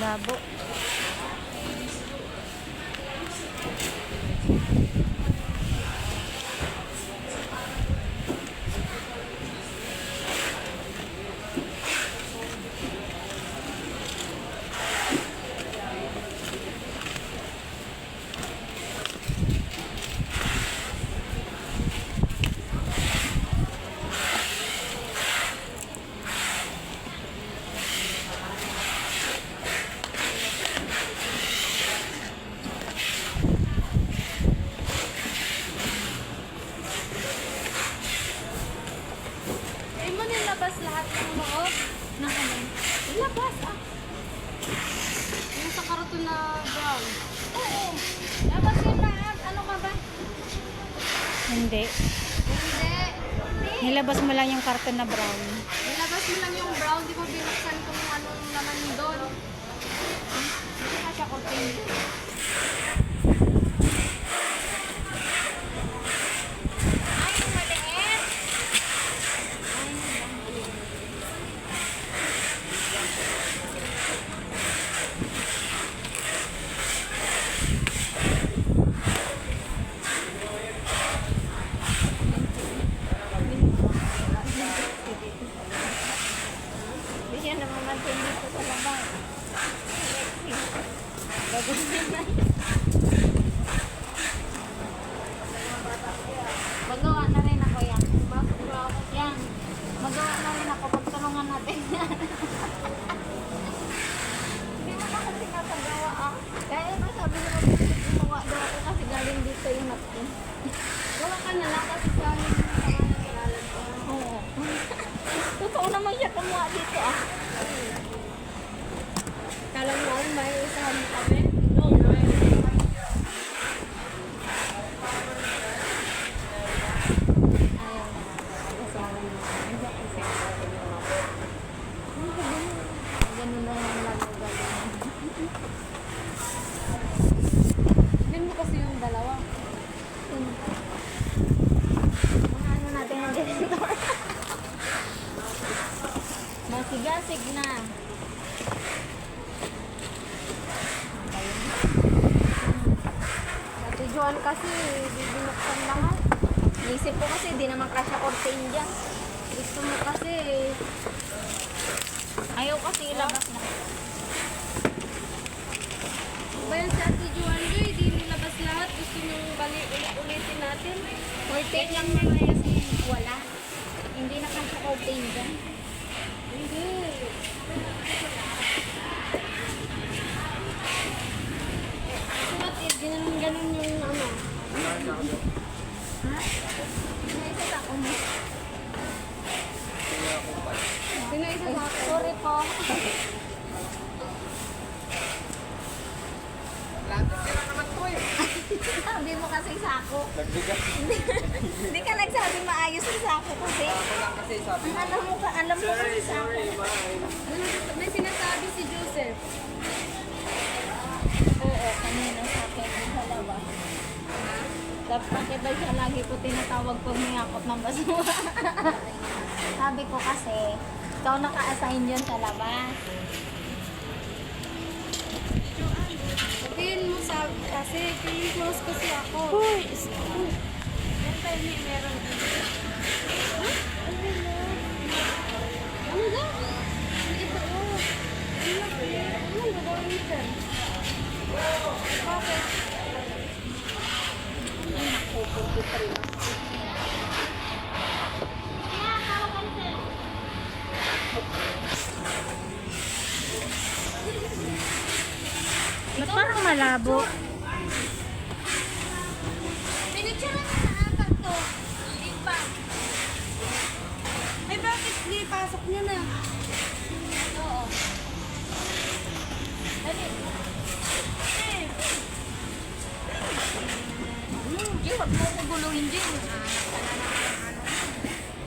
Labo. Labas lahat ng loob ng ano. Labas ah. Yung sa karton na brown. Oo. Labas yun lahat. Ano ka ba? Hindi. Hindi. Nilabas mo lang yung karton na brown. Nilabas mo lang yung brown. Di mo binuksan kung anong naman doon. Hindi ka siya kortin. Yan naman natin dito sa labas. Magawa na rin ako yan. Yan. Magawa na rin ako. Pagtulungan natin yan. Hindi mo na kasi nakagawa ah. Kaya ano sabi mo gumawa daw ako kasi galing dito yung napkin. Gawa ka na lang kasi sa amin yung pangalan ko. Oo. Totoo naman siya kumuha dito ah. Kala mo naman may isahan mo kami? No, Ganun na lang lalo gawin. Tignan mo kasi yung dalawa. Mga ano natin yung janitor. Masigasig na. Ate Joan kasi, bibinuksan lahat. Isip ko kasi di naman kasya kortin dyan. Gusto mo kasi, Ayaw kasi ilabas na. ba yan si Ate Joan Joy, di nilabas lahat. Gusto nyo ulit-ulitin natin. Kortin lang naman kasi wala. Hindi na kasya kortin dyan. Hindi. Sumat eh, ganun yung ano. Ha? Naisa sa ako mo. Sino isa sa akin? Sorry po. Sabi mo kasi sako. Hindi ka nagsabi maayos yung sako kasi. Alam mo kasi sako. May sinasabi si Joseph. Oo, kanina sa akin sa labas. Tapos bakit ba siya lagi ko tinatawag pag may akot ng basura? Sabi ko kasi, ikaw naka-assign dyan sa labas. Sabihin mo sabi kasi, close kasi ako. Uy! Yan tayo may meron dito. Ha? Ano ba? Ito oh. Ano gagawin mo dyan? Bakit? Ba't parang malabo? Pinitsura na naatan to. Ipa. Ay bakit di pasok niya na? Oo. Dali. Di, wag mo ko guluhin din.